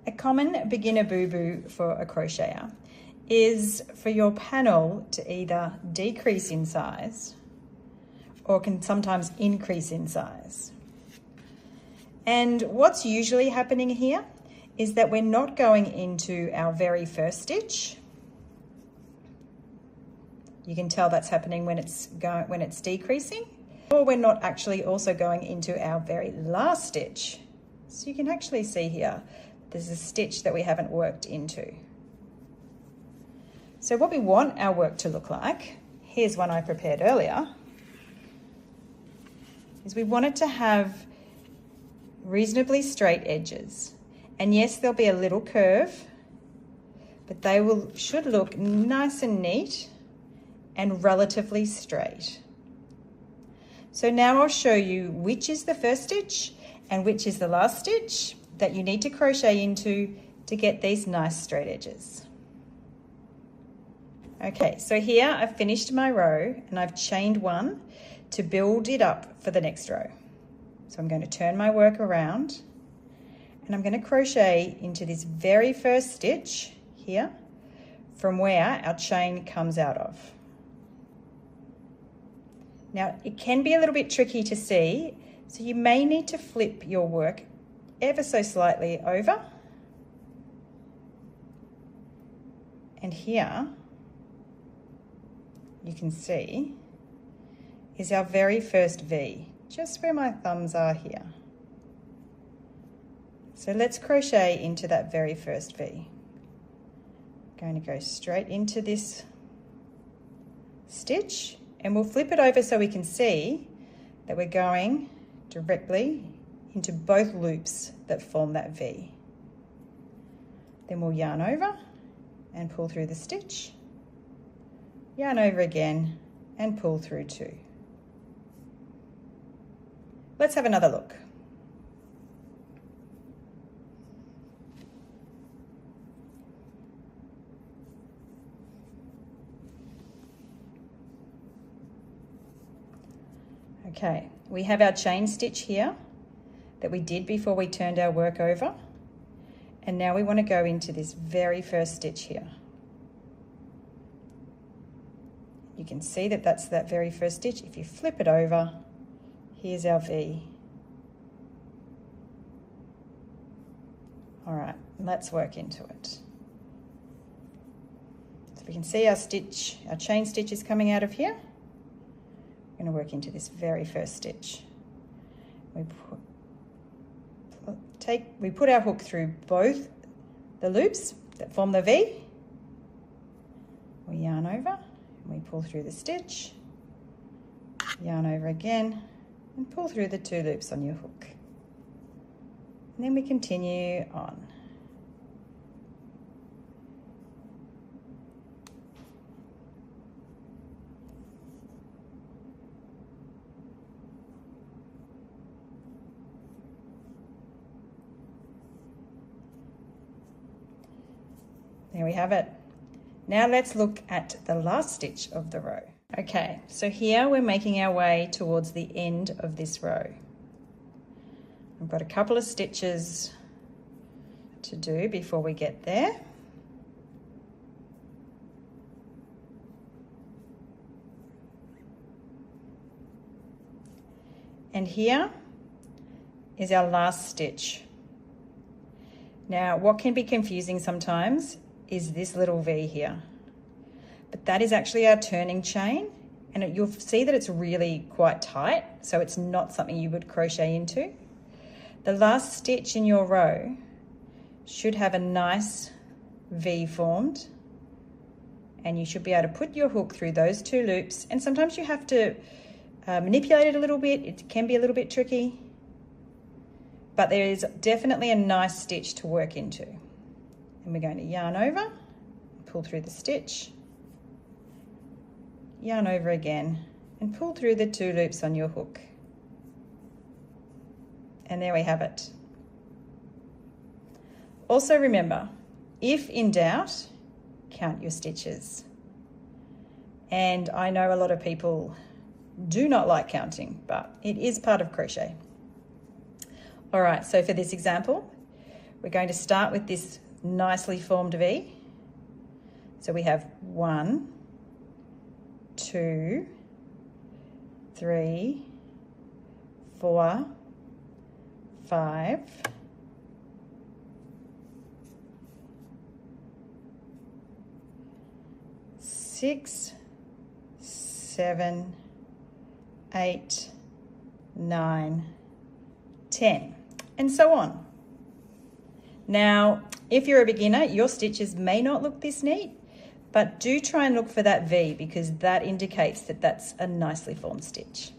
A common beginner boo-boo for a crocheter is for your panel to either decrease in size or can sometimes increase in size. And what's usually happening here is that we're not going into our very first stitch. You can tell that's happening when it's decreasing, or we're not actually also going into our very last stitch. So you can actually see here, there's a stitch that we haven't worked into. So what we want our work to look like, here's one I prepared earlier, is we want it to have reasonably straight edges. And yes, there'll be a little curve, but they should look nice and neat and relatively straight. So now I'll show you which is the first stitch and which is the last stitch that you need to crochet into to get these nice straight edges. Okay, so here I've finished my row and I've chained one to build it up for the next row. So I'm going to turn my work around and I'm going to crochet into this very first stitch here from where our chain comes out of. Now it can be a little bit tricky to see, so you may need to flip your work ever so slightly over. And here you can see is our very first V, just where my thumbs are here. So let's crochet into that very first V. I'm going to go straight into this stitch and we'll flip it over so we can see that we're going directly into both loops that form that V. Then we'll yarn over and pull through the stitch, yarn over again and pull through two. Let's have another look. Okay, we have our chain stitch here that we did before we turned our work over. And now we want to go into this very first stitch here. You can see that that's that very first stitch. If you flip it over, here's our V. All right, let's work into it. So we can see our stitch, our chain stitch is coming out of here. We're going to work into this very first stitch. We put our hook through both the loops that form the V. We yarn over and we pull through the stitch, yarn over again and pull through the two loops on your hook. And then we continue on. There we have it. Now let's look at the last stitch of the row. Okay, so here we're making our way towards the end of this row. I've got a couple of stitches to do before we get there. And here is our last stitch. Now, what can be confusing sometimes is this little V here. But that is actually our turning chain, and you'll see that it's really quite tight, so it's not something you would crochet into. The last stitch in your row should have a nice V formed, and you should be able to put your hook through those two loops, and sometimes you have to manipulate it a little bit. It can be a little bit tricky, but there is definitely a nice stitch to work into. And we're going to yarn over, pull through the stitch, yarn over again, and pull through the two loops on your hook. And there we have it. Also remember, if in doubt, count your stitches. And I know a lot of people do not like counting, but it is part of crochet. All right, so for this example, We're going to start with this nicely formed V. So we have 1, 2, 3, 4, 5, 6, 7, 8, 9, 10, and so on. Now, if you're a beginner, your stitches may not look this neat, but do try and look for that V because that indicates that that's a nicely formed stitch.